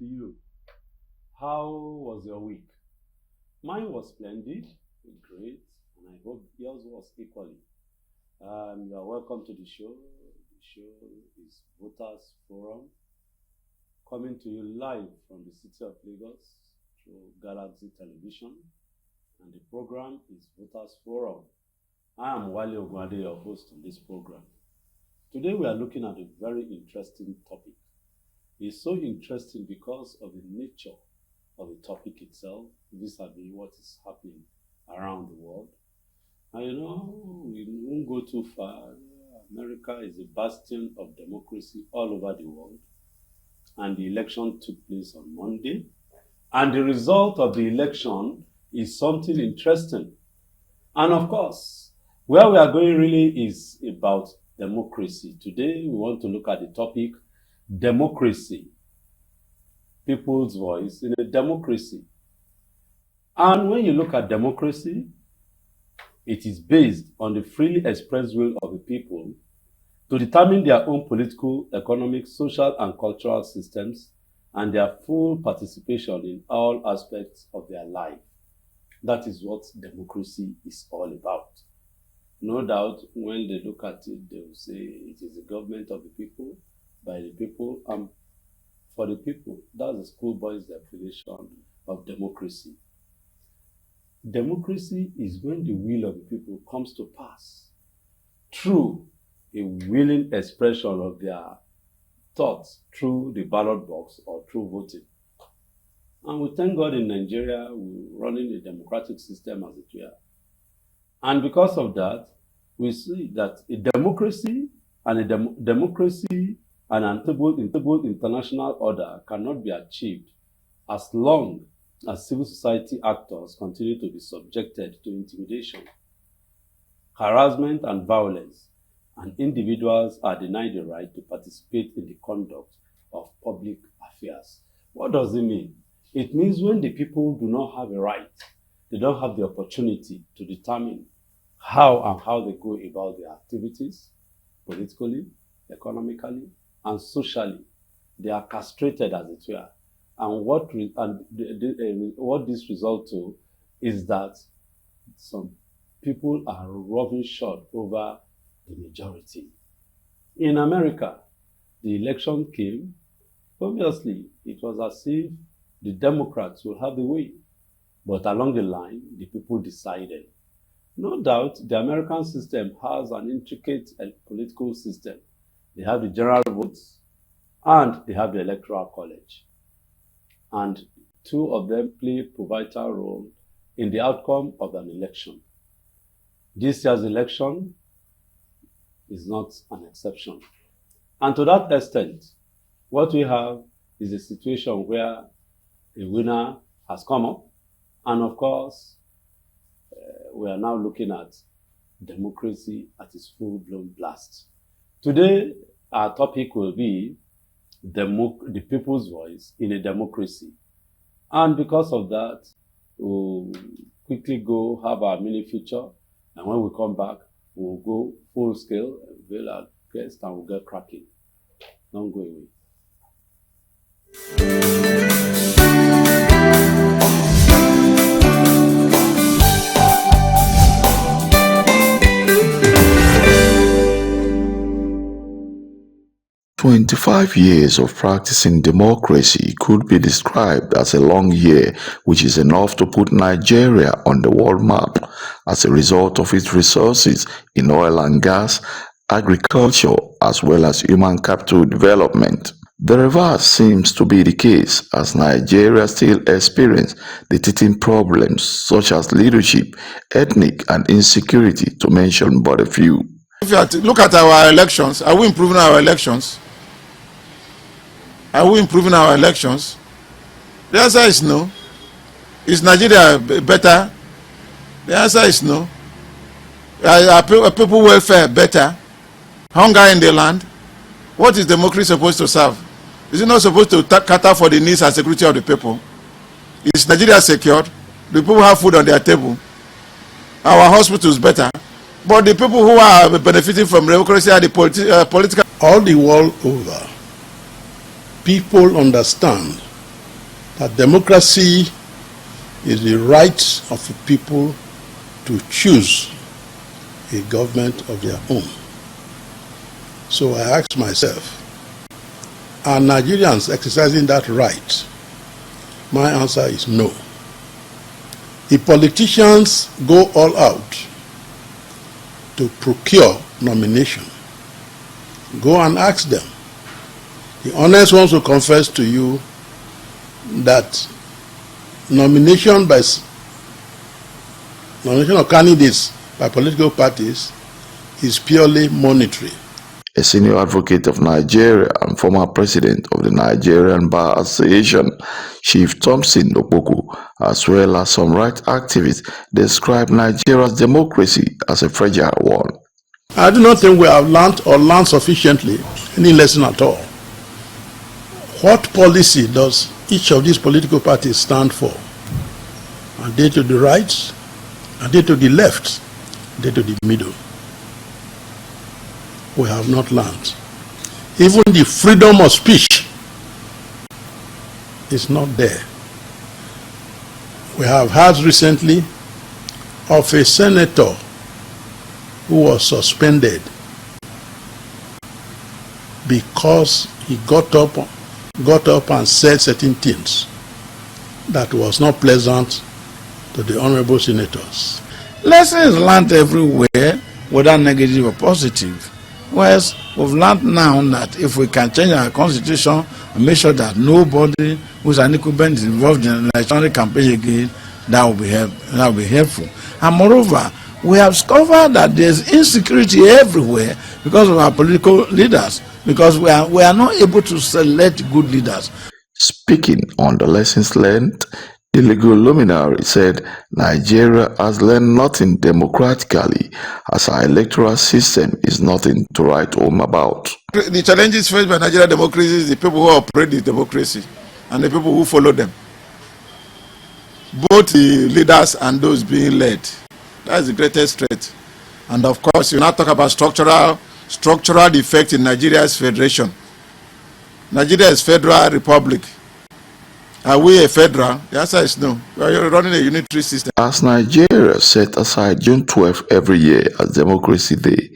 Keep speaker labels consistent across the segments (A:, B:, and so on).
A: to you. How was your week? Mine was splendid, great, and I hope yours was equally. You are welcome to the show. The show is Voters Forum, coming to you live from the city of Lagos through Galaxy Television, and the program is Voters Forum. I am Wale Ogunade, your host on this program. Today we are looking at a very interesting topic. It's so interesting because of the nature of the topic itself, vis-a-vis what is happening around the world. And we won't go too far. America is a bastion of democracy all over the world. And the election took place on Monday. And the result of the election is something interesting. And of course, where we are going really is about democracy. Today, we want to look at the topic, democracy, people's voice in a democracy. And when you look at democracy, it is based on the freely expressed will of the people to determine their own political, economic, social, and cultural systems and their full participation in all aspects of their life. That is what democracy is all about. No doubt, when they look at it, they will say it is the government of the people, by the people, and for the people. That's the schoolboy's definition of democracy. Democracy is when the will of the people comes to pass through a willing expression of their thoughts through the ballot box or through voting. And we thank God in Nigeria, we're running a democratic system as it were. And because of that, we see that a democracy and an unstable international order cannot be achieved as long as civil society actors continue to be subjected to intimidation, harassment, and violence, and individuals are denied the right to participate in the conduct of public affairs. What does it mean? It means when the people do not have a right, they don't have the opportunity to determine how they go about their activities, politically, economically, and socially. They are castrated, as it were. And what this results to is that some people are rubbing short over the majority. In America, the election came. Obviously, it was as if the Democrats will have the way. But along the line, the people decided. No doubt, the American system has an intricate political system. They have the general votes and they have the electoral college. And two of them play a pivotal role in the outcome of an election. This year's election is not an exception. And to that extent, what we have is a situation where a winner has come up. And of course, we are now looking at democracy at its full-blown blast. Today, our topic will be the people's voice in a democracy. And because of that, we'll quickly go have our mini feature. And when we come back, we'll go full scale, veil our guest, and we'll get cracking. Don't go away.
B: 25 years of practicing democracy could be described as a long year, which is enough to put Nigeria on the world map as a result of its resources in oil and gas, agriculture, as well as human capital development. The reverse seems to be the case, as Nigeria still experiences the teething problems such as leadership, ethnic and insecurity, to mention but a few.
C: If you look at our elections, are we improving our elections? Are we improving our elections? The answer is no. Is Nigeria better? The answer is no. Are people welfare better? Hunger in the land? What is democracy supposed to serve? Is it not supposed to cater for the needs and security of the people? Is Nigeria secured? Do people have food on their table? Our hospitals better? But the people who are benefiting from democracy are the political.
D: All the world over, people understand
C: that democracy is the right of the people to choose a government of their own. So I ask myself, are Nigerians exercising that right? My answer is no. If politicians go all out to procure nomination, go and ask them. The honest ones will confess to you that nomination of candidates by political parties is purely monetary.
B: A senior advocate of Nigeria and former president of the Nigerian Bar Association, Chief Thompson Opoku, as well as some right activists, describe Nigeria's democracy as a fragile one.
C: I do not think we have learned sufficiently any lesson at all. What policy does each of these political parties stand for? Are they to the right? Are they to the left? Are they to the middle? We have not learned. Even the freedom of speech is not there. We have heard recently of a senator who was suspended because he got up and said certain things that was not pleasant to the honorable senators.
D: Lessons learned everywhere, whether negative or positive. Whereas we've learned now that if we can change our constitution and make sure that nobody who's an incumbent is involved in an electoral campaign again, that will be helpful. And moreover, we have discovered that there's insecurity everywhere because of our political leaders, because we are not able to select good leaders.
B: Speaking on the lessons learned, the legal luminary said Nigeria has learned nothing democratically, as our electoral system is nothing to write home about.
C: The challenges faced by Nigerian democracy is the people who operate the democracy and the people who follow them. Both the leaders and those being led. That is the greatest threat. And of course, you now talk about structural defect in Nigeria's federation. Nigeria is federal republic. Are we a federal? The answer is no. We are running a unitary system.
B: As Nigeria set aside June 12 every year as Democracy Day,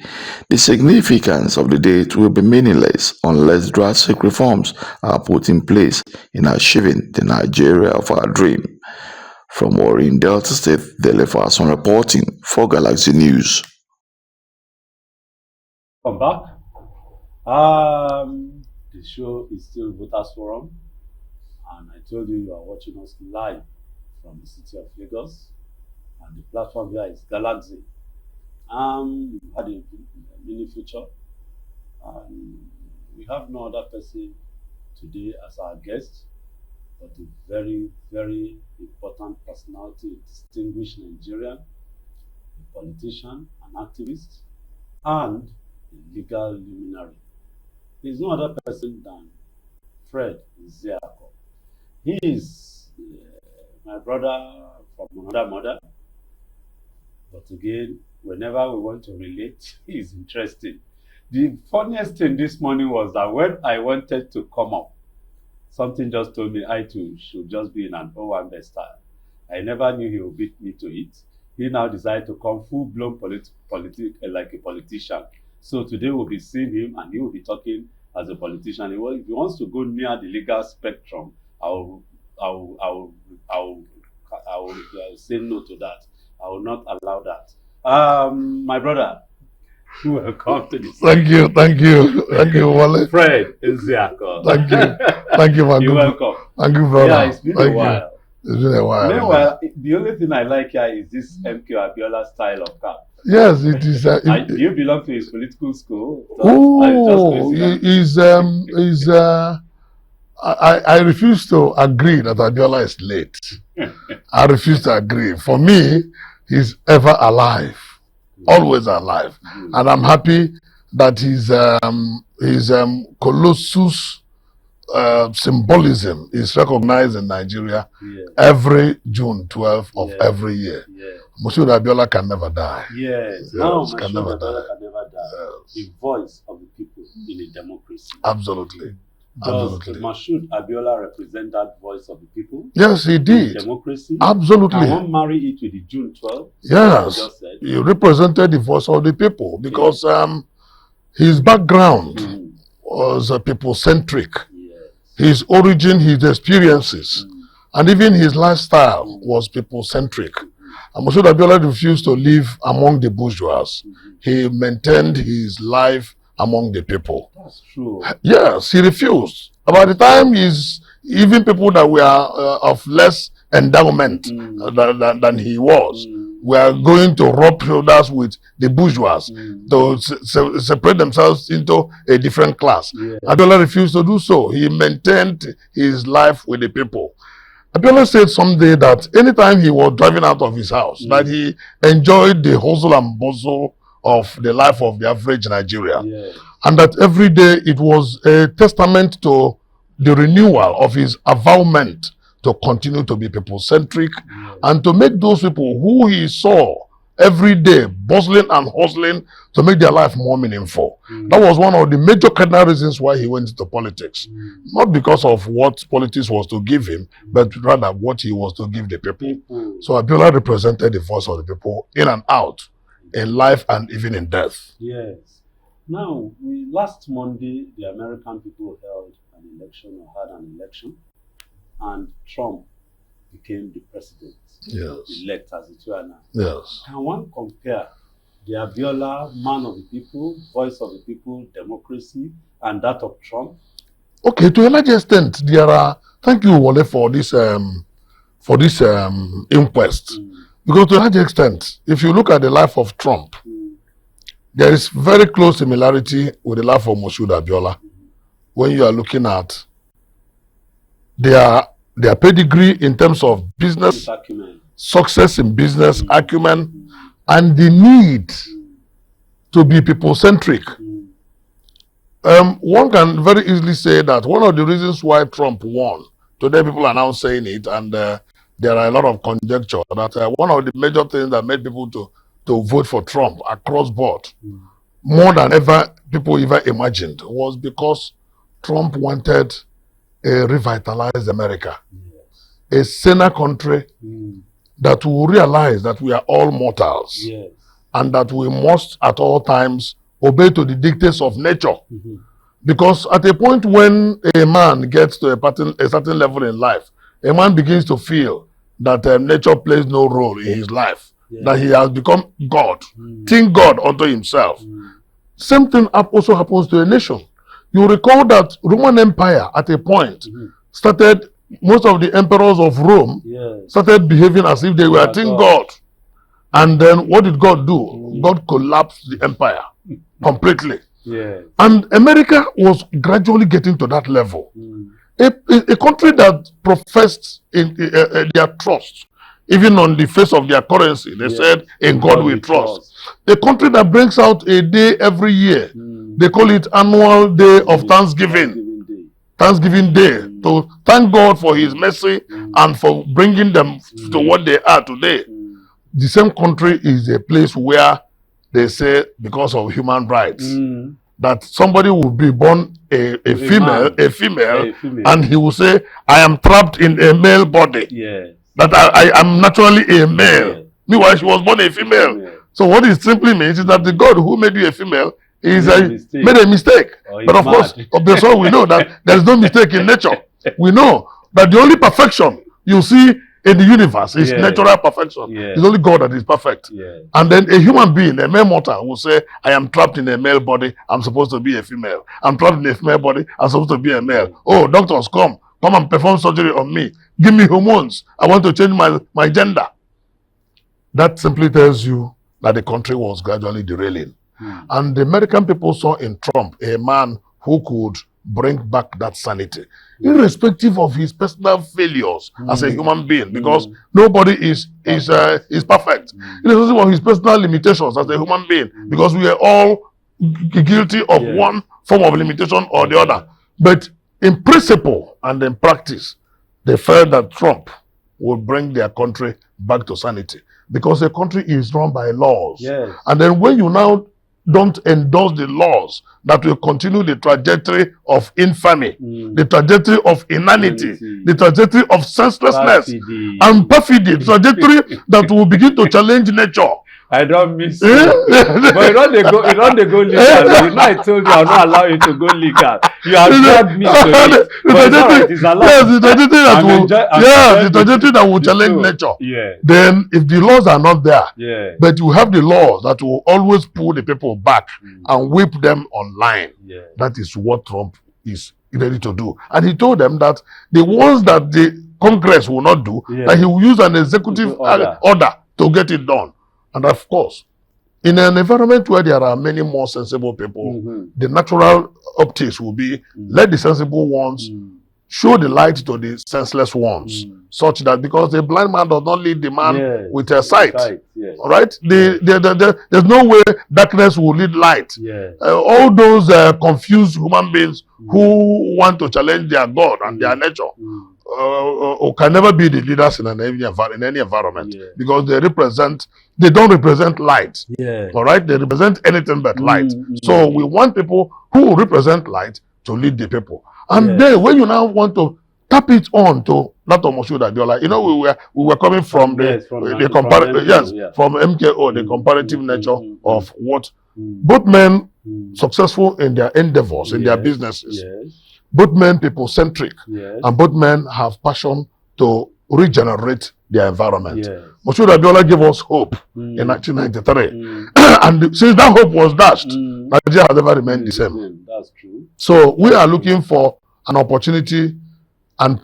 B: the significance of the date will be meaningless unless drastic reforms are put in place in achieving the Nigeria of our dream. From Warren, Delta State, Dele Fason reporting for Galaxy News.
A: Come back. The show is still Voters Forum, and I told you are watching us live from the city of Lagos, and the platform here is Galaxy. We had a mini feature, and we have no other person today as our guest, but a very, very important personality, a distinguished Nigerian, a politician, an activist, and a legal luminary. He is no other person than Fred Ezeako. He is my brother from another mother, but again, whenever we want to relate, he is interesting. The funniest thing this morning was that when I wanted to come up, something just told me I too should just be in an Owambe style. I never knew he would beat me to it. He now decided to come full-blown like a politician. So today we'll be seeing him and he will be talking as a politician. If he wants to go near the legal spectrum, I'll say no to that. I will not allow that. My brother, welcome to this.
E: Thank you, Wale.
A: Fred Ezeako.
E: Thank you, my
A: You're
E: good.
A: welcome.
E: Thank you, brother.
A: Yeah, it's been a while.
E: It's been a while.
A: Meanwhile, the only thing I like here is this MK Abiola style of cap.
E: Yes, it is.
A: Do you belong to his political school?
E: I refuse to agree that Abiola is late. I refuse to agree. For me, he's ever alive, always alive, and I'm happy that his colossus symbolism is recognized in Nigeria every June 12th of every year. Moshood Abiola can never die.
A: Yes,
E: can never die.
A: The voice of the people in a democracy.
E: Absolutely.
A: Does
E: Absolutely.
A: Mashood Abiola represent that voice of the people?
E: Yes, he
A: In
E: did.
A: democracy?
E: Absolutely.
A: Can one marry it with the June 12?
E: Yes.
A: Just said.
E: He represented the voice of the people because his background was people-centric.
A: Yes.
E: His origin, his experiences, and even his lifestyle was people-centric. And Mashood Abiola refused to live among the bourgeois. He maintained his life among the people.
A: That's true.
E: Yes, he refused. By the time even people that were of less endowment than he was, were going to rub shoulders with the bourgeois to separate themselves into a different class.
A: Yeah.
E: Abiola refused to do so. He maintained his life with the people. Abiola said someday that anytime he was driving out of his house, that he enjoyed the hustle and bustle of the life of the average Nigerian.
A: Yeah.
E: And that every day it was a testament to the renewal of his avowment to continue to be people-centric and to make those people who he saw every day bustling and hustling to make their life more meaningful. That was one of the major cardinal reasons why he went into politics. Not because of what politics was to give him, but rather what he was to give the people. So Abiola represented the voice of the people in and out, in life and even in death.
A: Yes. Now, last Monday, the American people held an election or had an election, and Trump became the president.
E: Yes.
A: Elect as it were now.
E: Yes.
A: Can one compare the Abiola, man of the people, voice of the people, democracy, and that of Trump?
E: Okay, to a large extent, there are. Thank you, Wale, for this inquest. Because to a large extent, if you look at the life of Trump, there is very close similarity with the life of Mashood Abiola. When you are looking at their pedigree in terms of business, success in business, acumen, and the need to be people-centric. One can very easily say that one of the reasons why Trump won, today people are now saying it, and there are a lot of conjecture that one of the major things that made people to vote for Trump across board, more than ever people ever imagined, was because Trump wanted a revitalized America, a saner country that will realize that we are all mortals, and that we must at all times obey to the dictates of nature. Because at a point when a man gets to a certain level in life, a man begins to feel that nature plays no role in his life, that he has become God, think God unto himself. Same thing also happens to a nation. You recall that Roman Empire at a point started, most of the emperors of Rome started behaving as if they were think God. And then what did God do? God collapsed the empire completely. And America was gradually getting to that level. A country that professed in their trust, even on the face of their currency, they said, in God we trust. A country that brings out a day every year, they call it Annual Day of Thanksgiving. Thanksgiving Day, to thank God for his mercy and for bringing them to what they are today. The same country is a place where they say, because of human rights, that somebody will be born a female, and he will say, I am trapped in a male body. That I am naturally a male. Meanwhile, she was born a female. So what it simply means is that the God who made you a female made a mistake. But of course, we know that there is no mistake in nature. We know that the only perfection you see in the universe is natural perfection. It's only God that is perfect. And then a human being, a male mortal, will say, I am trapped in a male body, I'm supposed to be a female. I'm trapped in a female body, I'm supposed to be a male. Oh, doctors, come and perform surgery on me. Give me hormones. I want to change my gender. That simply tells you that the country was gradually derailing. And the American people saw in Trump a man who could bring back that sanity, irrespective of his personal failures as a human being, because nobody is perfect. Irrespective of his personal limitations as a human being, because we are all guilty of one form of limitation or the other. But in principle and in practice, they felt that Trump would bring their country back to sanity, because a country is run by laws. And then when you now don't endorse the laws that will continue the trajectory of infamy, the trajectory of inanity, the trajectory of senselessness and perfidy, the trajectory that will begin to challenge nature.
A: I don't miss you. But you don't they go legal. You know I told you I'll not allow you to go legal. You have dragged me to it. But it's allowed.
E: Yes, the trajectory that will the trajectory that will challenge nature.
A: Yeah.
E: Then if the laws are not there, but you have the laws that will always pull the people back and whip them online. That is what Trump is ready to do. And he told them that the ones that the Congress will not do, that he will use an executive order to get it done. And of course, in an environment where there are many more sensible people, the natural optics will be let the sensible ones show the light to the senseless ones, such that because the blind man does not lead the man with a sight. All right? There's no way darkness will lead light. All those confused human beings who want to challenge their God and their nature can never be the leaders in any environment because they don't represent light. All right, they represent anything but light. So we want people who represent light to lead the people. And then when you now want to tap it on to that of Moshood Abiola, you know, we were coming from from MKO, the comparative nature of what both men successful in their endeavors, in their businesses. Both men people-centric, and both men have passion to regenerate their environment. Moshood Abiola gave us hope in 1993. And since that hope was dashed, Nigeria has never remained the same.
A: That's true.
E: So we are looking for an opportunity and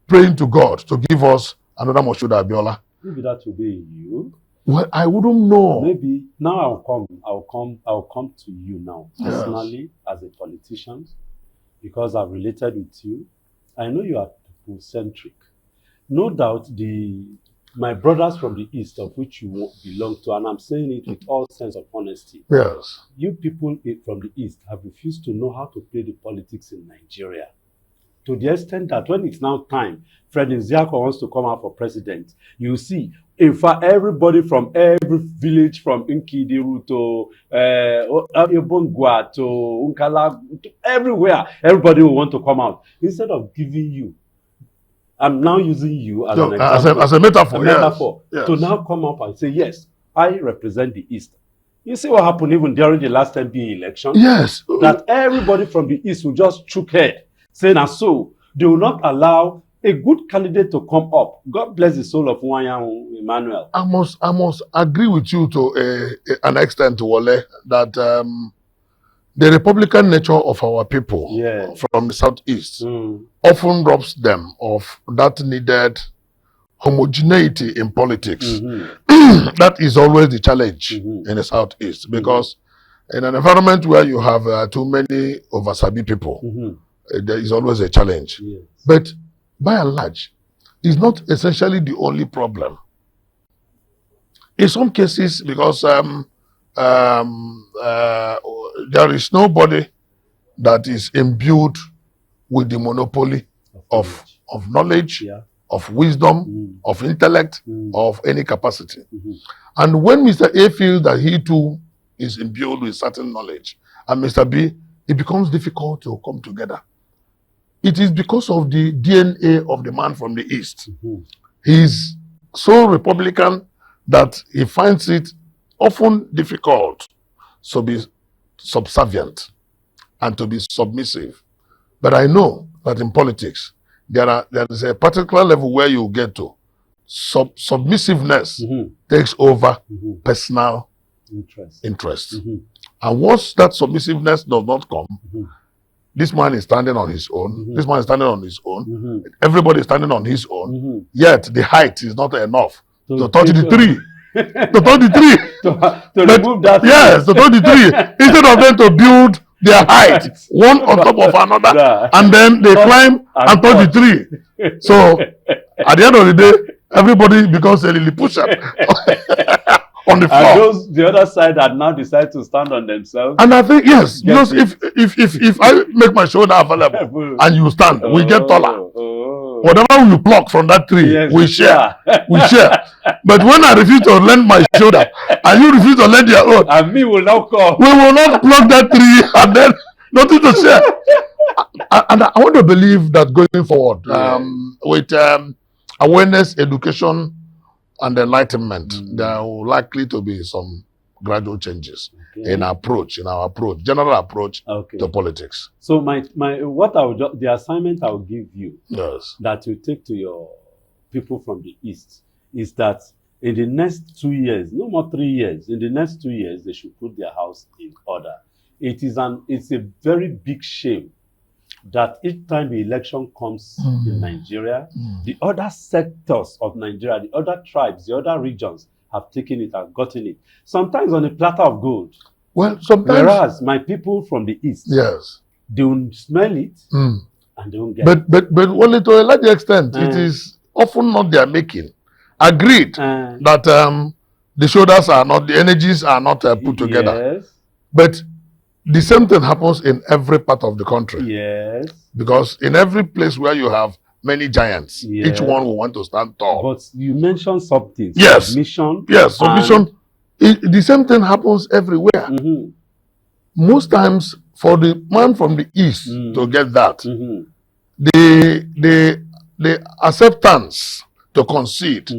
E: praying to God to give us another Moshood Abiola.
A: Maybe that will be you.
E: Well, I wouldn't know.
A: Maybe now I'll come to you now personally as a politician. Because I've related with you, I know you are people-centric. No doubt my brothers from the East, of which you belong to, and I'm saying it with all sense of honesty. You people from the East have refused to know how to play the politics in Nigeria. To the extent that when it's now time, Fred Nziako wants to come out for president, you see, in fact, everybody from every village, from Nkidiru to Ebongwa to Unkala, to everywhere, everybody will want to come out. Instead of giving you, I'm now using you as an example,
E: as a metaphor,
A: to now come up and say, yes, I represent the East. You see what happened even during the last MP election? That everybody from the East will just shook head, saying, and so, they will not allow a good candidate to come up. God bless the soul of Nwanyang Emmanuel.
E: I must agree with you to an extent, Wale, that the Republican nature of our people from the Southeast often robs them of that needed homogeneity in politics. That is always the challenge in the Southeast, because in an environment where you have too many over-sabi people, there is always a challenge. But by and large, it's not essentially the only problem. In some cases, because there is nobody that is imbued with the monopoly of knowledge, of wisdom, of intellect, of any capacity. And when Mr. A feels that he too is imbued with certain knowledge, and Mr. B, it becomes difficult to come together. It is because of the DNA of the man from the East. He's so Republican that he finds it often difficult to be subservient and to be submissive. But I know that in politics, there is a particular level where you get to. Submissiveness takes over personal interest. And once that submissiveness does not come, this man is standing on his own. This man is standing on his own. Everybody is standing on his own. Yet the height is not enough to touch the tree. To touch the tree.
A: to remove that.
E: Yes, to touch the tree. Instead of them to build their height, one on top of another, and then they climb and touch the tree. So at the end of the day, everybody becomes a Lilliputian. On the floor.
A: And those, the other side, had now decided to stand on themselves.
E: And I think, yes, because if I make my shoulder available and you stand, we get taller. whatever you pluck from that tree,
A: Yes,
E: we share.
A: yeah.
E: We share. But when I refuse to lend my shoulder and you refuse to lend your own,
A: And me will now come.
E: we will not pluck that tree and then nothing to share. And I want to believe that going forward, with awareness, education, and enlightenment, there will likely to be some gradual changes in our approach, general approach to politics.
A: So the assignment I will give you,
E: Yes.
A: that you take to your people from the East, is that in the next 2 years, no more 3 years, in the next 2 years, they should put their house in order. It's a very big shame that each time the election comes in Nigeria, the other sectors of Nigeria, the other tribes, the other regions have taken it and gotten it. Sometimes on a platter of gold.
E: Well, sometimes.
A: Whereas my people from the East,
E: Yes.
A: they will smell it and they won't get it.
E: But only to a large extent, it is often not their making. Agreed that the shoulders are not, the energies are not put together.
A: Yes.
E: But the same thing happens in every part of the country.
A: Yes.
E: Because in every place where you have many giants, each one will want to stand tall.
A: But you mentioned something.
E: Yes.
A: Submission.
E: Yes, submission. The same thing happens everywhere. Most times, for the man from the East to get that, the acceptance to concede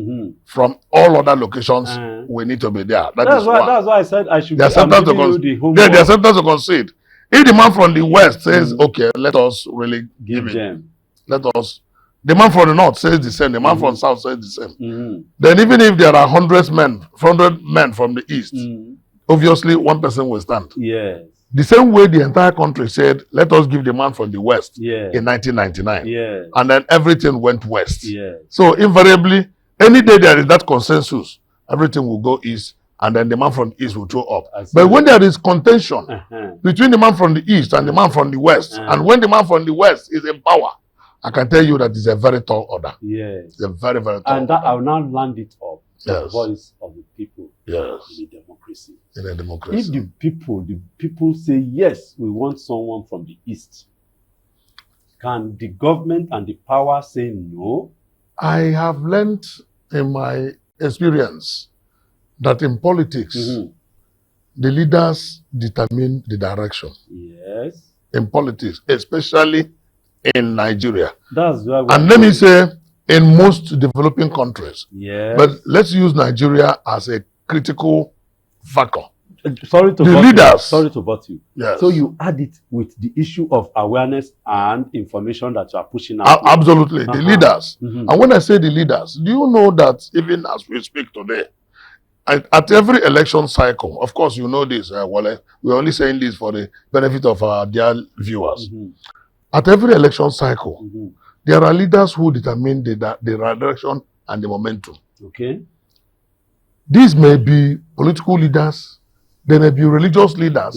E: from all other locations, we need to be there. That's
A: why I said I should
E: the acceptance the acceptance to concede. If the man from the West says, okay, let us really give it. Let us. The man from the North says the same. The man from the South says the same. Then even if there are 100 men from the East, obviously one person will stand.
A: Yes.
E: The same way the entire country said, let us give the man from the West in 1999.
A: Yes.
E: And then everything went West.
A: Yes.
E: So invariably, any day there is that consensus, everything will go East, and then the man from the East will throw up. But when there is contention between the man from the East and the man from the West, and when the man from the West is in power, I can tell you that it's a very tall order.
A: Yes.
E: It's a very, very tall
A: And that
E: order.
A: I will now land it up. The voice of the people in a democracy.
E: In a democracy.
A: If the people say, yes, we want someone from the East, can the government and the power say no?
E: I have learned in my experience that in politics, the leaders determine the direction.
A: Yes.
E: In politics, especially in Nigeria.
A: That's why.
E: And let me say, in most developing countries.
A: Yes.
E: But let's use Nigeria as a critical factor.
A: Sorry to butt you.
E: Yes.
A: So you add it with the issue of awareness and information that you are pushing out.
E: Absolutely. The leaders. And when I say the leaders, do you know that even as we speak today, at every election cycle, of course you know this, Wale, we're only saying this for the benefit of our dear viewers. At every election cycle, there are leaders who determine the direction and the momentum.
A: Okay.
E: These may be political leaders, they may be religious leaders,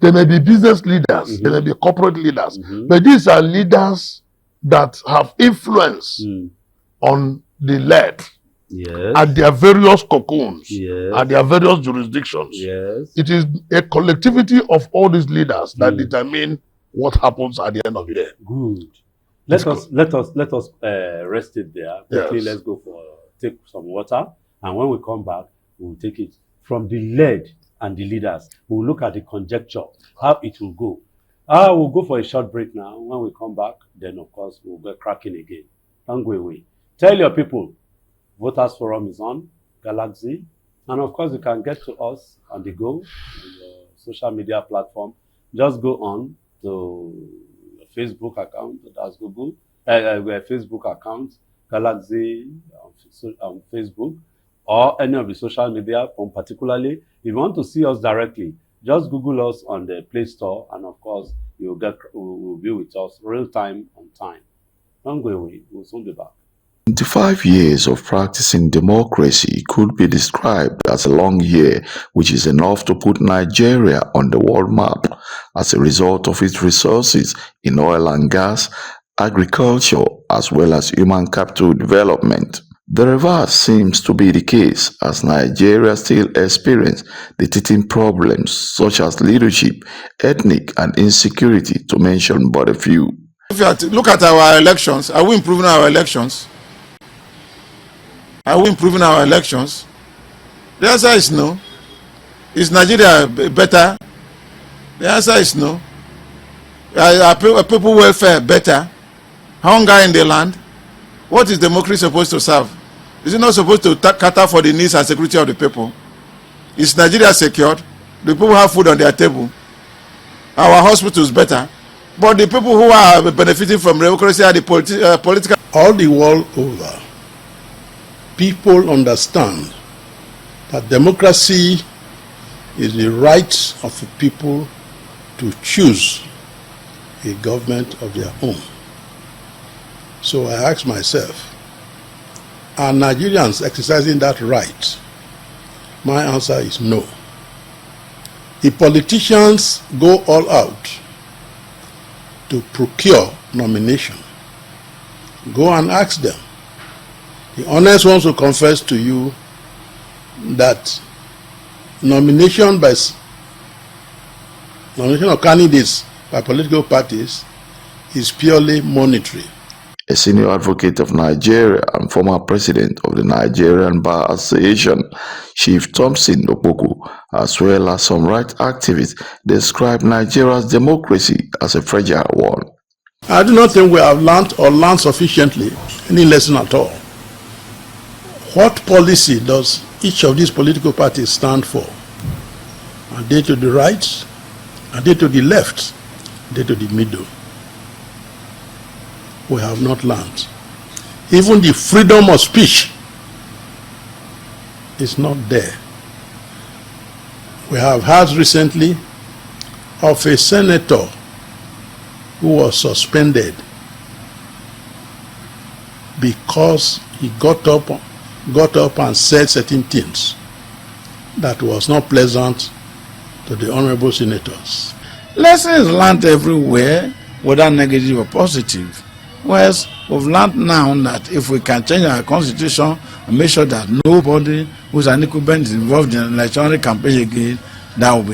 E: they may be business leaders, they may be corporate leaders. But these are leaders that have influence on the led at their various cocoons, at their various jurisdictions. It is a collectivity of all these leaders that determine what happens at the end of the day.
A: Good. Let us rest it there. Quickly, let's go take some water, and when we come back, we'll take it from the led and the leaders. We'll look at the conjecture, how it will go. We'll go for a short break now. When we come back, then of course we'll get cracking again. Don't go away. Tell your people, Voters Forum is on Galaxy, and of course you can get to us on the go, on the social media platform. Just go on to Facebook account, that's Google, Facebook account, Galaxy on Facebook, or any of the social media, particularly. If you want to see us directly, just Google us on the Play Store, and of course, you'll be with us real time on time. Don't go away, we'll soon be back.
B: 25 years of practicing democracy could be described as a long year, which is enough to put Nigeria on the world map as a result of its resources in oil and gas, agriculture, as well as human capital development. The reverse seems to be the case, as Nigeria still experiences the teething problems such as leadership, ethnic and insecurity, to mention but a few.
C: If you look at our elections, are we improving our elections? Are we improving our elections? The answer is no. Is Nigeria better? The answer is no. Are people welfare better? Hunger in the land? What is democracy supposed to serve? Is it not supposed to cater for the needs and security of the people? Is Nigeria secured? Do people have food on their table? Our hospitals better? But the people who are benefiting from democracy are the political.
D: All the world over, people understand that democracy is the right of the people to choose a government of their own. So I ask myself, are Nigerians exercising that right? My answer is no. The politicians go all out to procure nomination. Go and ask them. The honest ones will confess to you that nomination of candidates by political parties is purely monetary.
B: A senior advocate of Nigeria and former president of the Nigerian Bar Association, Chief Thompson Opoku, as well as some right activists, described Nigeria's democracy as a fragile one.
D: I do not think we have learned sufficiently any lesson at all. What policy does each of these political parties stand for? Are they to the right? Are they to the left? Are they to the middle? We have not learned. Even the freedom of speech is not there. We have heard recently of a senator who was suspended because he got up and said certain things that was not pleasant to the honorable senators. Lessons learned everywhere, whether negative or positive. Whereas we've learned now that if we can change our constitution and make sure that nobody who's an incumbent is involved in an electoral campaign again, that will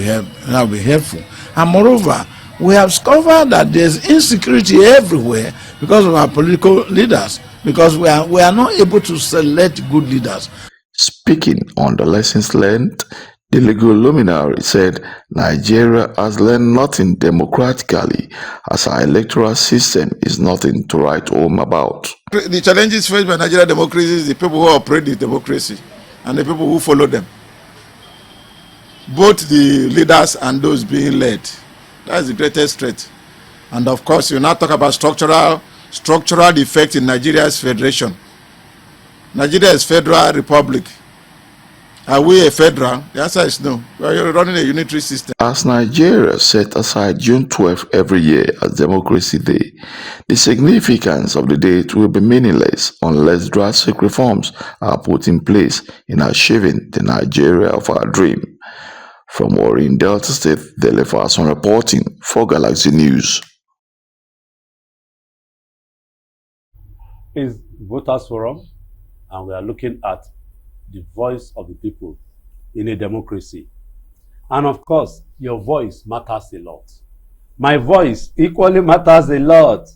D: be helpful. And moreover, we have discovered that there's insecurity everywhere because of our political leaders, because we are not able to select good leaders.
B: Speaking on the lessons learned, the legal luminary said Nigeria has learned nothing democratically, as our electoral system is nothing to write home about.
C: The challenges faced by Nigerian democracy is the people who operate the democracy and the people who follow them. Both the leaders and those being led. That's the greatest threat. And of course, you now talk about structural defect in Nigeria's federation. Nigeria is federal republic. Are we a federal? The answer is no. We are running a unitary system.
B: As Nigeria set aside June 12 every year as Democracy Day, the significance of the date will be meaningless unless drastic reforms are put in place in achieving the Nigeria of our dream. From Warri in Delta State, Dele Fason reporting for Galaxy News.
A: Is Voters Forum, and we are looking at the voice of the people in a democracy. And of course, your voice matters a lot. My voice equally matters a lot.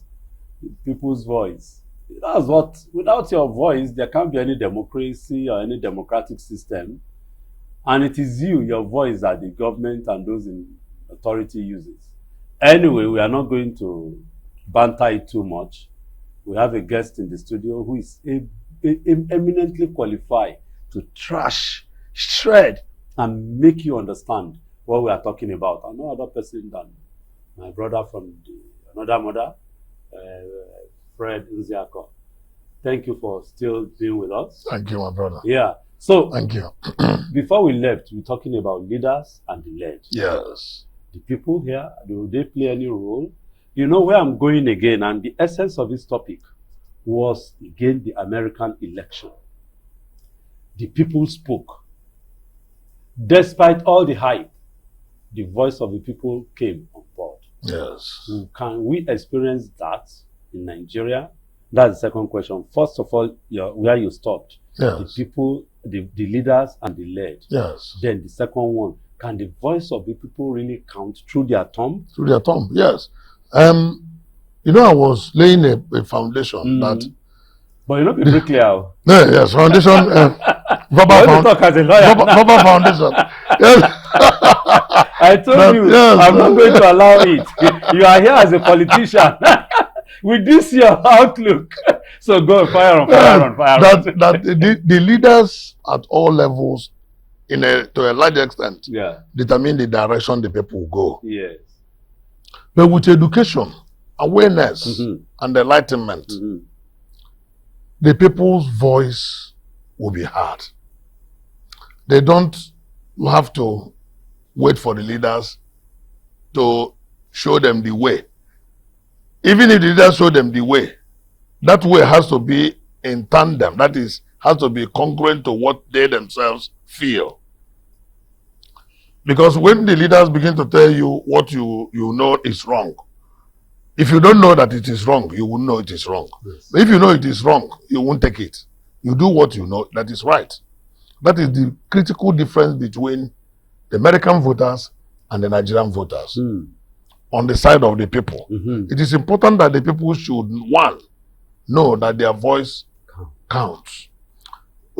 A: People's voice. That's what, without your voice, there can't be any democracy or any democratic system. And it is you, your voice, that the government and those in authority uses. Anyway, we are not going to banter it too much. We have a guest in the studio who is eminently qualified to trash, shred, and make you understand what we are talking about. And no other person than my brother from another mother, Fred Nziako. Thank you for still being with us.
E: Thank you, my brother.
A: Yeah. So,
E: Thank you.
A: before we left, we were talking about leaders and the led.
E: Yes.
A: The people here, do they play any role? You know where I'm going again, and the essence of this topic was, again, the American election. The people spoke. Despite all the hype, the voice of the people came on board.
E: Yes.
A: Can we experience that in Nigeria? That's the second question. First of all, where you stopped.
E: Yes.
A: The people, the leaders and the led.
E: Yes.
A: Then the second one, can the voice of the people really count through their thumb?
E: Through their thumb, yes. You know, I was laying a foundation that.
A: But you know, be bricklayer.
E: Yeah, yes, foundation.
A: Talk as a lawyer.
E: Verbal foundation. Yes.
A: I told you,
E: yes.
A: I'm not going to allow it. You are here as a politician. With this your outlook. So go fire on.
E: That the leaders at all levels, to a large extent, determine the direction the people will go.
A: Yes.
E: But with education, awareness, and enlightenment, the people's voice will be heard. They don't have to wait for the leaders to show them the way. Even if the leaders show them the way, that way has to be in tandem. That is, has to be congruent to what they themselves feel. Because when the leaders begin to tell you what you know is wrong, if you don't know that it is wrong, you won't know it is wrong.
A: Yes.
E: If you know it is wrong, you won't take it. You do what you know that is right. That is the critical difference between the American voters and the Nigerian voters. On the side of the people. It is important that the people should, one, know that their voice counts.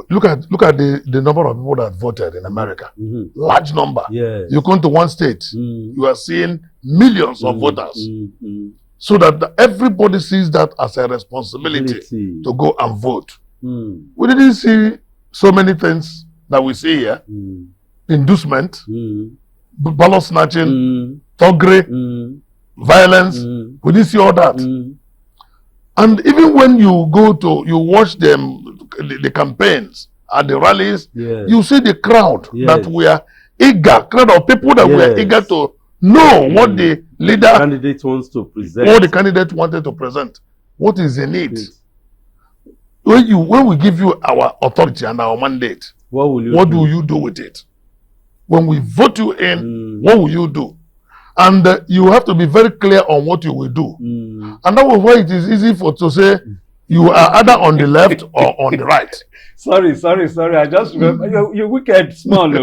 E: Look at the number of people that voted in America. Large number.
A: Yes.
E: You come to one state, you are seeing millions of voters. So that everybody sees that as a responsibility to go and vote. We didn't see so many things that we see here. Inducement, ballot snatching, thuggery, violence. We didn't see all that. And even when you go to, you watch them, the campaigns and the rallies, you see the crowd that were eager, crowd of people that were eager to know what the leader,
A: candidate wants to present.
E: what the candidate wanted to present. What is the need? When we give you our authority and our mandate,
A: what will you
E: do you do with it? When we vote you in, what will you do? And you have to be very clear on what you will do. And that was why it is easy to say you are either on the left or on the right.
A: Sorry. I just remember you wicked small.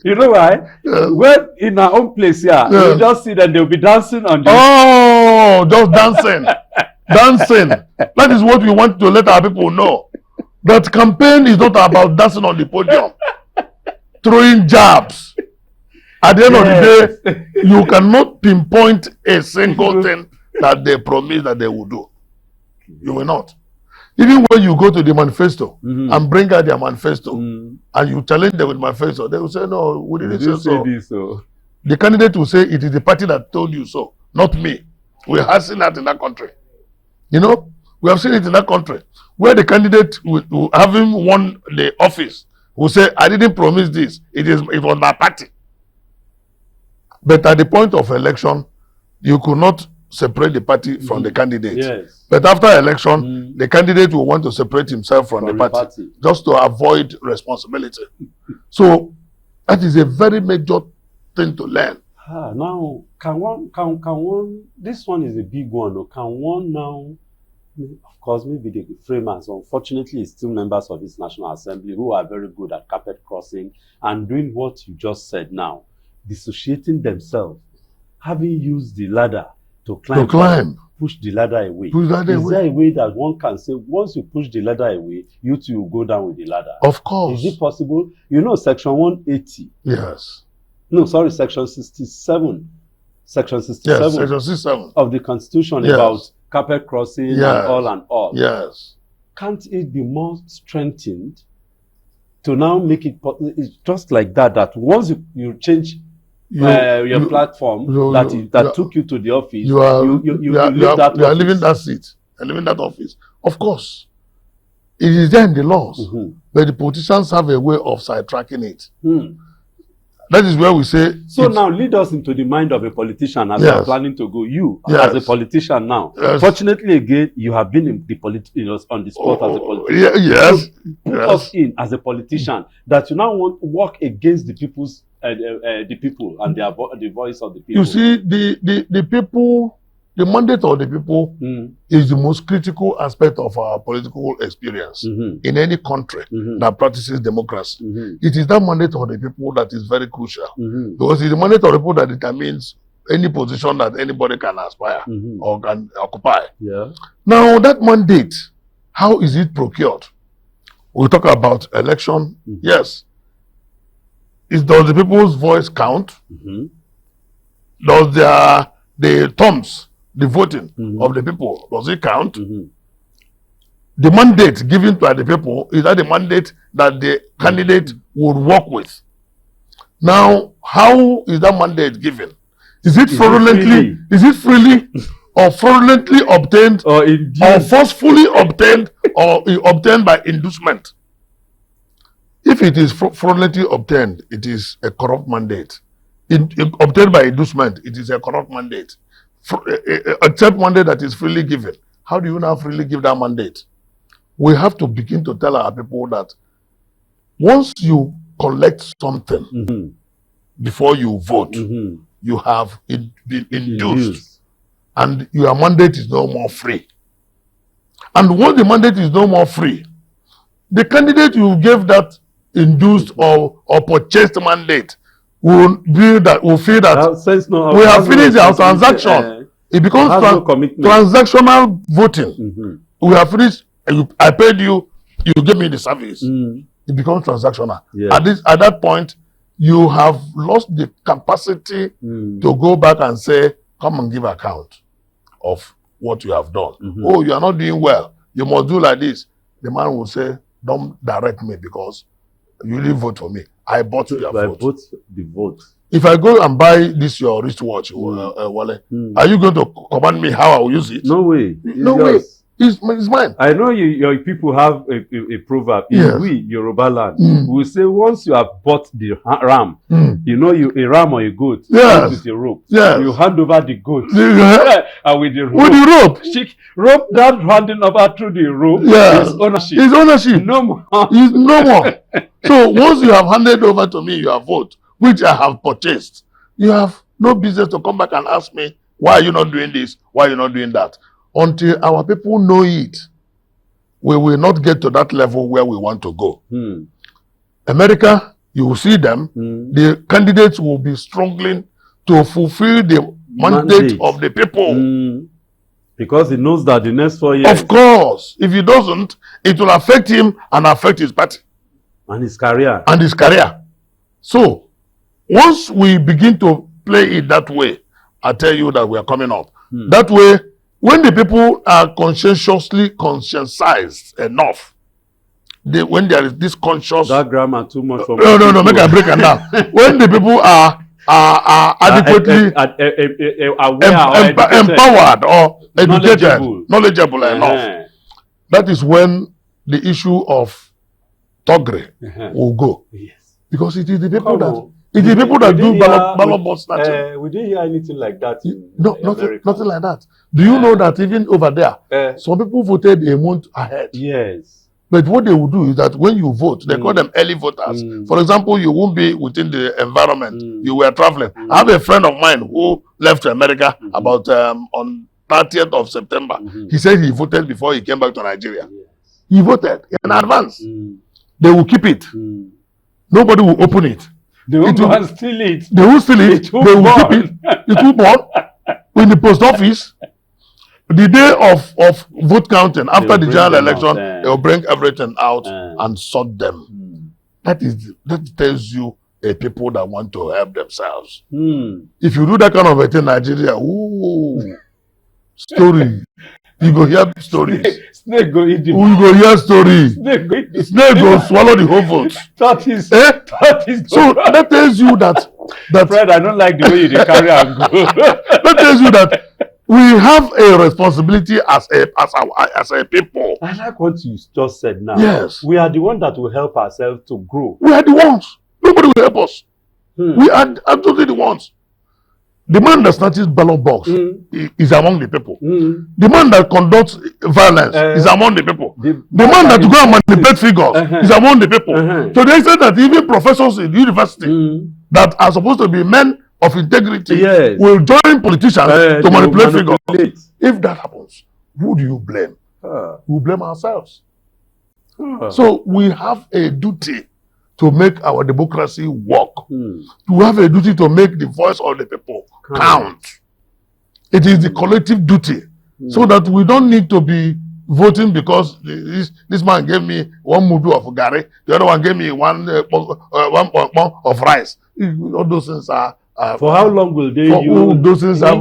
A: You know why? When in our own place here, you just see that they'll be dancing on the...
E: Oh, just dancing. Dancing. That is what we want to let our people know. That campaign is not about dancing on the podium, throwing jabs. At the end of the day, you cannot pinpoint a single thing that they promise that they will do. You will not. Even when you go to the manifesto and bring out their manifesto and you challenge them with manifesto, they will say, no, we didn't say so. The candidate will say, it is the party that told you so, not me. We have seen that in that country. You know, we have seen it in that country where the candidate, having won the office, will say, I didn't promise this. It was my party. But at the point of election, you could not separate the party from the candidate.
A: Yes.
E: But after election, the candidate will want to separate himself from the party just to avoid responsibility. So that is a very major thing to learn.
A: Now, can one, this one is a big one, or can one now, of course, maybe the framers, unfortunately, it's still members of this National Assembly who are very good at carpet crossing and doing what you just said now, dissociating themselves, having used the ladder to climb, push the ladder away. Is there a way that one can say, once you push the ladder away, you two will go down with the ladder?
E: Of course.
A: Is it possible? You know, Section 180.
E: Yes.
A: No, sorry, Section 67. Section 67.
E: Yes, Section 67.
A: Of the Constitution about carpet crossing and all.
E: Yes.
A: Can't it be more strengthened to now make it, it's just like that once you change your platform that took you to the office, you are leaving that
E: seat and leaving that office. Of course, it is there in the laws, but the politicians have a way of sidetracking it. That is where we say.
A: So now lead us into the mind of a politician as you are planning to go. You as a politician now. Fortunately, again, you have been in the on the spot as a politician. So put us in as a politician that you now want to work against the people's the people and the voice of the people. You
E: see, the people, the mandate of the people is the most critical aspect of our political experience in any country that practices democracy. It is that mandate of the people that is very crucial because it's the mandate of the people that determines any position that anybody can aspire or can occupy.
A: Yeah.
E: Now, that mandate, how is it procured? We talk about election. Yes. Does the people's voice count? Does the thumbs, the voting of the people, does it count? The mandate given to the people, is that the mandate that the candidate would work with? Now, how is that mandate given? Is it fraudulently? Is it freely or fraudulently obtained or forcefully obtained or obtained by inducement? If it is fraudulently obtained, it is a corrupt mandate. Obtained by inducement, it is a corrupt mandate. Except mandate that is freely given. How do you now freely give that mandate? We have to begin to tell our people that once you collect something before you vote, you have been induced, and your mandate is no more free. And once the mandate is no more free, the candidate you gave that induced or purchased mandate will feel that we have finished our transaction. It becomes transactional voting. We have finished. I paid you. You gave me the service. It becomes transactional. Yeah. At that point, you have lost the capacity to go back and say, "Come and give account of what you have done." Oh, you are not doing well. You must do like this. The man will say, "Don't direct me because you didn't vote for me. I bought your vote."
A: I bought the vote.
E: If I go and buy this your wristwatch, Wale, are you going to command me how I will use it?
A: No way.
E: No way. It's mine.
A: I know your people have a proverb. In we, Yoruba land, we say once you have bought the ram, you know a ram or a goat, with a rope.
E: Yes.
A: You hand over the goat. And with the rope.
E: With the rope.
A: Rope that handing over through the rope is ownership.
E: It's ownership.
A: No more.
E: It's no more. So once you have handed over to me your vote, which I have purchased, you have no business to come back and ask me, why are you not doing this? Why are you not doing that? Until our people know it, we will not get to that level where we want to go. America, you will see them, the candidates will be struggling to fulfill the mandate of the people.
A: Because he knows that the next 4 years.
E: Of course. If he doesn't, it will affect him and affect his party.
A: And his career.
E: And his career. So, once we begin to play it that way, I tell you that we are coming up. That way, when the people are conscientized enough, when there is this conscious...
A: That grammar too much for
E: No, make a break now. When the people are adequately empowered or educated, knowledgeable enough, that is when the issue of thuggery will go. Yes. Because it is the people that do ballot box snatching.
A: We didn't hear anything like that.
E: Nothing like that. Do you know that even over there, some people voted a month ahead?
A: Yes.
E: But what they will do is that when you vote, they call them early voters. For example, you won't be within the environment. You were traveling. I have a friend of mine who left America about on 30th of September. He said he voted before he came back to Nigeria. He voted in advance. They will keep it. Nobody will open it.
A: They will steal it.
E: They will steal it. They will keep it. It will burn in the post office. The day of vote counting, after the general election, they will bring everything out and sort them. That tells you a people that want to help themselves. If you do that kind of a thing in Nigeria, story. You go hear stories.
A: Snake go eat the
E: We go hear stories.
A: Snake go eat the
E: Snake go swallow the whole vote.
A: That is
E: so that tells you that
A: Fred, I don't like the way you carry and go.
E: That tells you that we have a responsibility as a people.
A: I like what you just said now.
E: Yes.
A: We are the ones that will help ourselves to grow.
E: We are the ones. Nobody will help us. We are absolutely the ones. The man that snatches ballot box is among the people. The man that conducts violence is among the people. The man that go and manipulate figures is among the people. So they said that even professors in university that are supposed to be men of integrity will join politicians to manipulate figures. If that happens, who do you blame? We blame ourselves. So we have a duty to make our democracy work.
A: Hmm.
E: We have a duty to make the voice of the people count. It is the collective duty, so that we don't need to be voting because this man gave me one mudu of gari, the other one gave me one pong of rice. All those things are.
A: For how long will they
E: for those things are,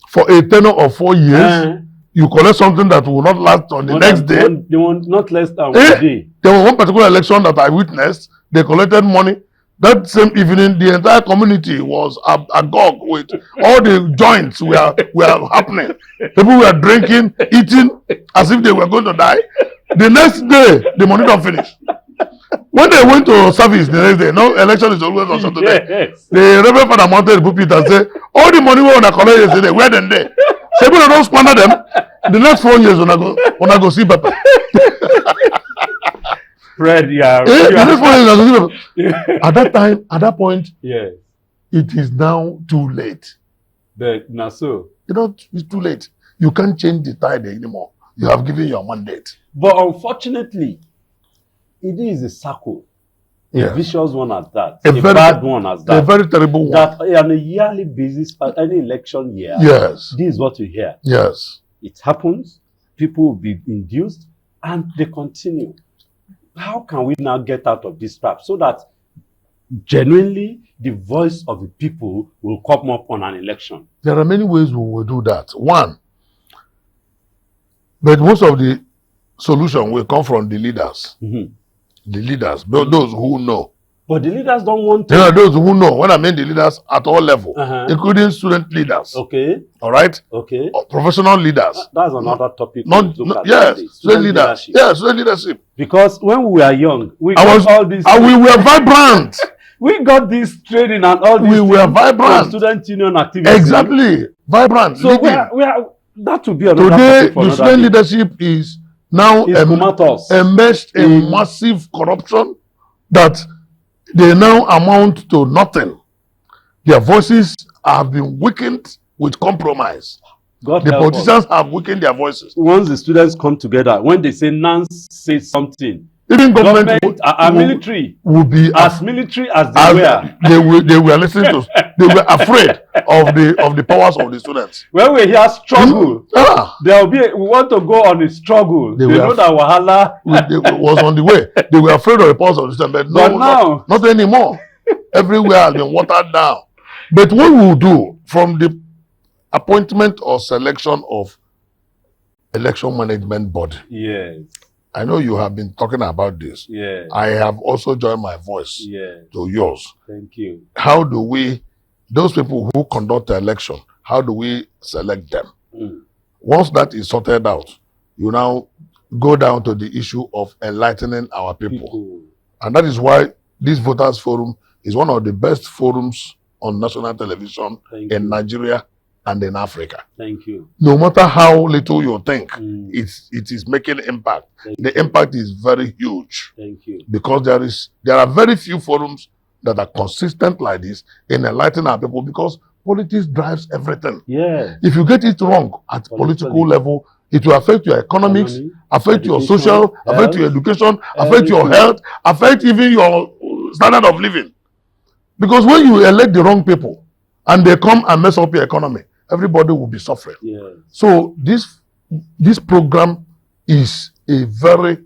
E: for a tenure of 4 years? You collect something that will not last on the next day.
A: They will not less than 1 day.
E: There was one particular election that I witnessed. They collected money. That same evening, the entire community was agog with all the joints were happening. People were drinking, eating as if they were going to die. The next day, the money don't finish. When they went to service the next day, no election is always on Saturday.
A: Yes.
E: The Reverend Father mounted the pulpit and said, all the money we want to collect yesterday, where then they? Say, people don't squander them. The next 4 years, when I go see Papa.
A: Fred, yeah.
E: At that time, at that point,
A: Yes.
E: it is now too late.
A: But now so.
E: It's too late. You can't change the tide anymore. You have given your mandate.
A: But unfortunately, it is a circle. A vicious one at that. A bad one as that.
E: A very terrible one.
A: That on a yearly basis, at any election year,
E: yes.
A: This is what you hear.
E: Yes.
A: It happens, people will be induced, and they continue. How can we now get out of this trap so that genuinely the voice of the people will come up on an election?
E: There are many ways we will do that. One, but most of the solution will come from the leaders. The leaders, those who know.
A: But the leaders don't want to.
E: There are those who know. When I mean the leaders at all levels, including student leaders.
A: Okay.
E: All right.
A: Okay.
E: Or professional leaders.
A: That's another topic.
E: Yes. Student leadership. Yes, student leadership.
A: Because when we were young, we got all this.
E: And we were vibrant.
A: We got this training and all this.
E: We were vibrant.
A: Student union activities.
E: Exactly. Vibrant.
A: So we are. That would be another
E: today,
A: topic for
E: the student leadership is now immersed in massive corruption that they now amount to nothing. Their voices have been weakened with compromise. The politicians have weakened their voices.
A: Once the students come together, when they say Nance says something,
E: even government
A: military
E: would be
A: as military as they were.
E: They were listening to. They were afraid of the powers of the students.
A: When we hear struggle, there will be. We want to go on a struggle. They know that Wahala
E: was on the way. They were afraid of the powers of the students, but now, not anymore. Everywhere has been watered down. But what we will do from the appointment or selection of election management body.
A: Yes.
E: I know you have been talking about this.
A: Yeah.
E: I have also joined my voice to yours.
A: Thank you.
E: How do we, those people who conduct the election, how do we select them? Once that is sorted out, you now go down to the issue of enlightening our people. And that is why this Voters Forum is one of the best forums on national television in Nigeria and in Africa.
A: Thank you.
E: No matter how little you think, it is making impact. The impact is very huge.
A: Thank you.
E: Because there are very few forums that are consistent like this in enlightening our people, because politics drives everything.
A: Yeah.
E: If you get it wrong at political level, it will affect your economics, affect your social, affect your education, affect your health, affect even your standard of living. Because when you elect the wrong people and they come and mess up your economy, everybody will be suffering. So this program is a very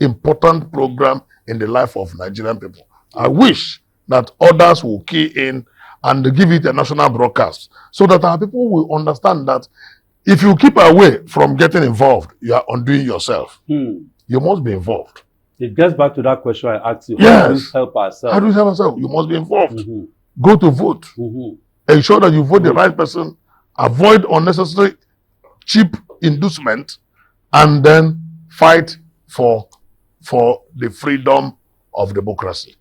E: important program in the life of Nigerian people. I wish that others will key in and give it a national broadcast so that our people will understand that if you keep away from getting involved, you are undoing yourself. You must be involved.
A: It gets back to that question I asked you.
E: Yes.
A: How do we help ourselves?
E: How do we help ourselves? You must be involved. Go to vote. Ensure that you vote the right person. Avoid unnecessary cheap inducement, and then fight for the freedom of democracy.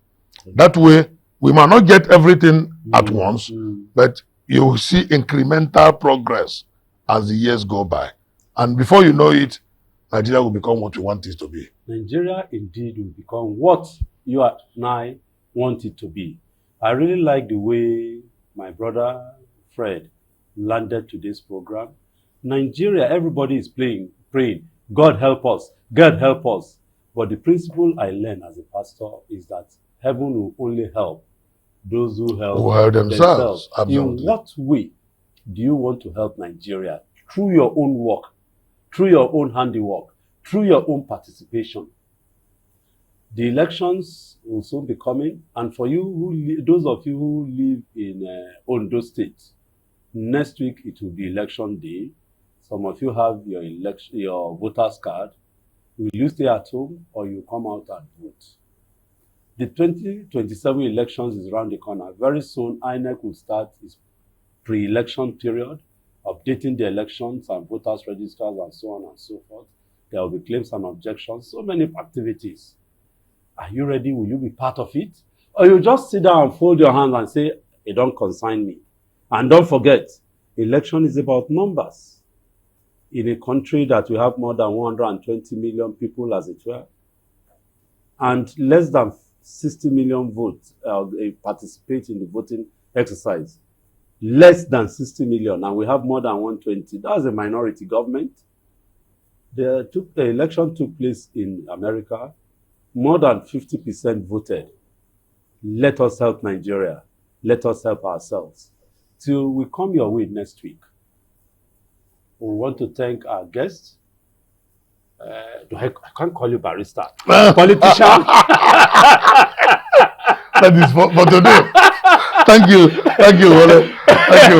E: That way, we might not get everything at once, but you will see incremental progress as the years go by. And before you know it, Nigeria will become what you want it to be.
A: Nigeria indeed will become what you and I want it to be. I really like the way my brother Fred landed to this program. Nigeria, everybody is praying, God help us, God help us. But the principle I learned as a pastor is that heaven will only help those who help,
E: Who help themselves. Absolutely.
A: In what way do you want to help Nigeria? Through your own work, through your own handiwork, through your own participation. The elections will soon be coming, and for you, those of you who live in Ondo State, next week it will be election day. Some of you have your voters card. Will you stay at home or you come out and vote? The 2027 elections is around the corner. Very soon, INEC will start its pre-election period, updating the elections and voters registers and so on and so forth. There will be claims and objections, so many activities. Are you ready? Will you be part of it? Or you just sit down and fold your hands and say, it don't concern me. And don't forget, election is about numbers. In a country that we have more than 120 million people as it were, and less than 60 million votes participate in the voting exercise. Less than 60 million, and we have more than 120. That's a minority government. The election took place in America. More than 50% voted. Let us help Nigeria. Let us help ourselves. Till we come your way next week. We want to thank our guests. I can't call you barrister. Politician.
E: That is for today. Thank you, Wale. Thank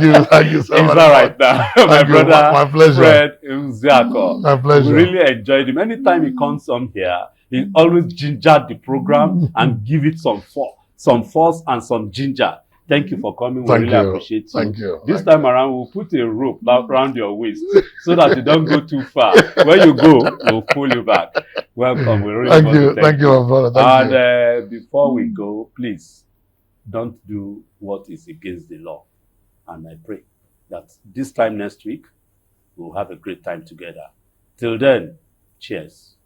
E: you so much.
A: It's all right now. My brother,
E: my pleasure.
A: Fred Uziako.
E: My pleasure.
A: We really enjoyed him. Anytime he comes on here, he always gingered the program and give it some force and some ginger. Thank you for coming. We really appreciate you.
E: Thank you.
A: This time around, we'll put a rope around your waist so that you don't go too far. When you go, we'll pull you back. Welcome. We really
E: Thank you. Thank you, my brother. Thank you.
A: Before we go, please don't do what is against the law. And I pray that this time next week, we'll have a great time together. Till then, cheers.